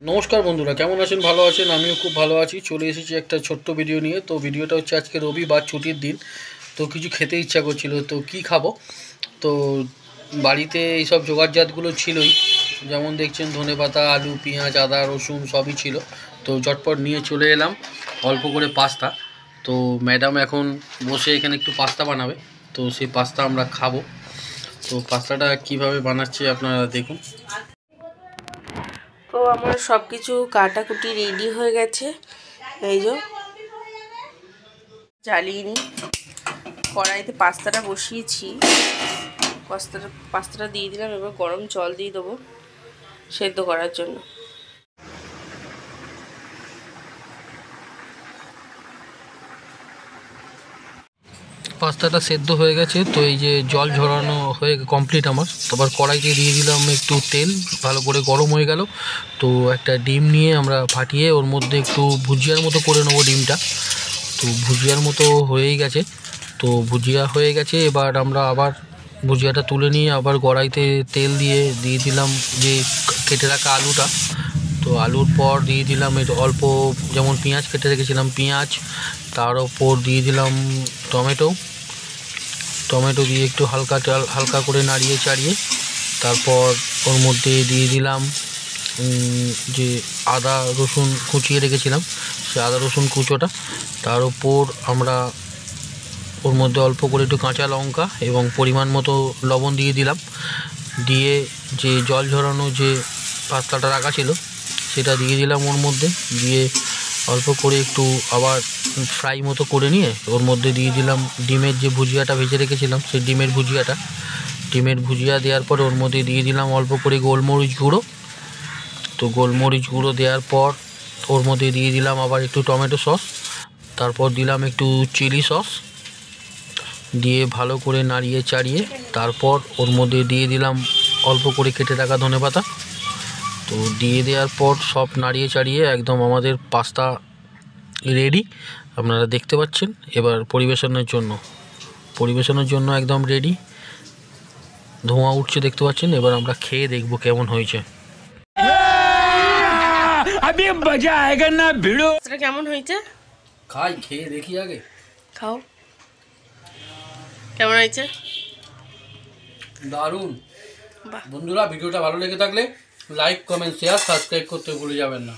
নমস্কার বন্ধুরা, কেমন আছেন? ভালো আছেন? আমিও খুব ভালো আছি। চলে এসেছি একটা ছোট্ট ভিডিও নিয়ে। তো ভিডিওটা হচ্ছে আজকে রবিবার, ছুটির দিন। তো কিছু খেতে ইচ্ছা করছিল, তো কি খাবো। তো বাড়িতে এইসব জোগাড়জাতগুলো ছিলই, যেমন দেখছেন ধনেপাতা, আলু, পেঁয়াজ, আদা, রসুন সবই ছিল। তো ঝটপট নিয়ে চলে এলাম অল্প করে পাস্তা। তো ম্যাডাম এখন বসে এখানে একটু পাস্তা বানাবে, তো সেই পাস্তা আমরা খাবো। তো পাস্তাটা কিভাবে বানাচ্ছি আপনারা দেখুন। তো আমার সব কিছু কাটাকুটি রেডি হয়ে গেছে। এই যে জ্বালিয়ে নিই, কড়াইতে পাস্তাটা বসিয়েছি। পাস্তাটা দিয়ে দিলাম, এবার গরম জল দিয়ে দেবো সেদ্ধ করার জন্য। পাস্তাটা সেদ্ধ হয়ে গেছে, তো এই যে জল ঝরানো হয়ে কমপ্লিট আমার। তারপর কড়াইতে দিয়ে দিলাম একটু তেল, ভালো করে গরম হয়ে গেল। তো একটা ডিম নিয়ে আমরা ফাটিয়ে ওর মধ্যে একটু ভুজিয়ার মতো করে নেবো ডিমটা। তো ভুজিয়ার মতো হয়েই গেছে। তো ভুজিয়া হয়ে গেছে, এবার আমরা আবার ভুজিয়াটা তুলে নিয়ে আবার কড়াইতে তেল দিয়ে দিলাম যে কেটে রাখা আলুটা। তো আলুর পর দিয়ে দিলাম অল্প, যেমন পেঁয়াজ কেটে রেখেছিলাম পেঁয়াজ, তার ওপর দিয়ে দিলাম টমেটো দিয়ে একটু হালকা করে নাড়িয়ে চাড়িয়ে তারপর ওর মধ্যে দিয়ে দিলাম যে আদা রসুন কুচিয়ে রেখেছিলাম, সে আদা রসুন কুচোটা। তার ওপর আমরা ওর মধ্যে অল্প করে একটু কাঁচা লঙ্কা এবং পরিমাণ মতো লবণ দিয়ে দিলাম। দিয়ে যে জল ঝরানো যে পাস্তাটা রাখা ছিল সেটা দিয়ে দিলাম ওর মধ্যে। দিয়ে অল্প করে একটু আবার ফ্রাই মতো করে নিয়ে ওর মধ্যে দিয়ে দিলাম ডিমের যে ভুজিয়াটা ভেজে রেখেছিলাম, সেই ডিমের ভুজিয়া দেওয়ার পরে ওর মধ্যে দিয়ে দিলাম অল্প করে গোলমরিচ গুঁড়ো। তো গোলমরিচ গুঁড়ো দেওয়ার পর ওর মধ্যে দিয়ে দিলাম আবার একটু টমেটো সস, তারপর দিলাম একটু চিলি সস, দিয়ে ভালো করে নাড়িয়ে চাড়িয়ে তারপর ওর মধ্যে দিয়ে দিলাম অল্প করে কেটে রাখা ধনেপাতা। তো দিয়ে দেওয়ার পর সব নাড়িয়ে চাড়িয়ে একদম আমাদের পাস্তা রেডি, আপনারা দেখতে পাচ্ছেন। এবার পরিবেশনের জন্য একদম রেডি, ধোঁয়া উঠছে দেখতে পাচ্ছেন। এবার আমরা খেয়ে দেখবো কেমন হয়েছে। কেমন হয়েছে খেয়ে দেখি আগে। খাও, কেমন হয়েছে? দারুণ। বন্ধুরা, ভিডিওটা ভালো লেগে থাকলে লাইক, কমেন্ট, শেয়ার, সাবস্ক্রাইব করতে ভুলে যাবেন না।